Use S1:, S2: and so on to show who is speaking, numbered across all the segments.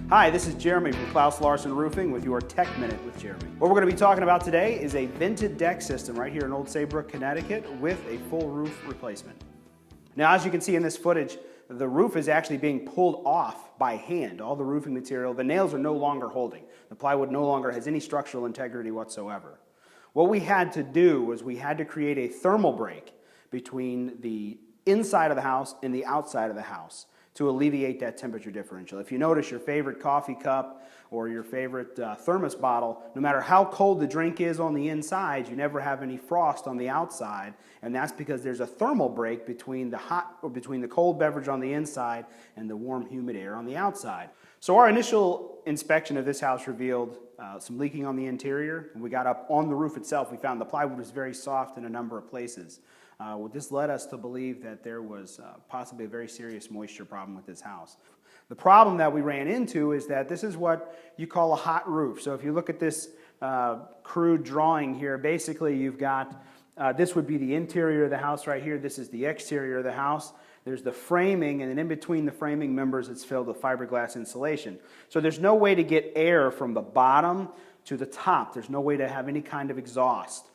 S1: Hi, this is Jeremy from Klaus Larsen Roofing with your Tech Minute with Jeremy. What we're going to be talking about today is a vented deck system right here in Old Saybrook, Connecticut with a full roof replacement. Now, as you can see in this footage, the roof is actually being pulled off by hand. All the roofing material, the nails are no longer holding. The plywood no longer has any structural integrity whatsoever. What we had to do was we had to create a thermal break between the inside of the house and the outside of the house to alleviate that temperature differential. If you notice your favorite coffee cup or your favorite thermos bottle, no matter how cold the drink is on the inside, you never have any frost on the outside, and that's because there's a thermal break between the cold beverage on the inside and the warm, humid air on the outside. So our initial inspection of this house revealed some leaking on the interior. When we got up on the roof itself, we found the plywood was very soft in a number of places. This led us to believe that there was possibly a very serious moisture problem with this house. The problem that we ran into is that this is what you call a hot roof. So if you look at this crude drawing here, basically you've got, this would be the interior of the house right here. This is the exterior of the house. There's the framing, and then in between the framing members it's filled with fiberglass insulation. So there's no way to get air from the bottom to the top. There's no way to have any kind of exhaust.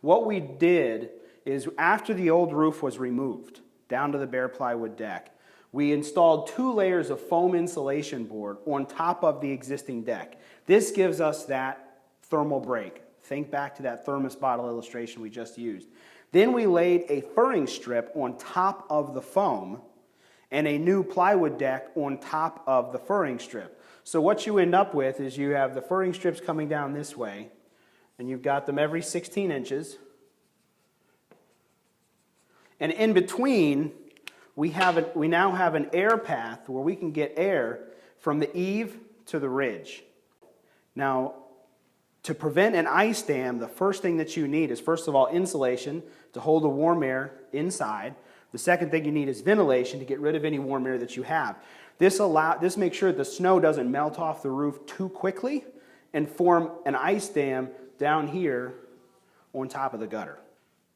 S1: What we did is after the old roof was removed down to the bare plywood deck, we installed 2 layers of foam insulation board on top of the existing deck. This gives us that thermal break. Think back to that thermos bottle illustration we just used. Then we laid a furring strip on top of the foam and a new plywood deck on top of the furring strip. So what you end up with is you have the furring strips coming down this way, and you've got them every 16 inches. And in between, we now have an air path where we can get air from the eave to the ridge. Now, to prevent an ice dam, the first thing that you need is, first of all, insulation to hold the warm air inside. The second thing you need is ventilation to get rid of any warm air that you have. This makes sure that the snow doesn't melt off the roof too quickly and form an ice dam down here on top of the gutter.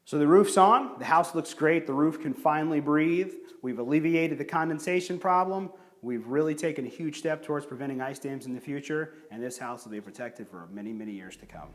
S1: So the roof's on, the house looks great, the roof can finally breathe, we've alleviated the condensation problem, we've really taken a huge step towards preventing ice dams in the future, and this house will be protected for many, many years to come.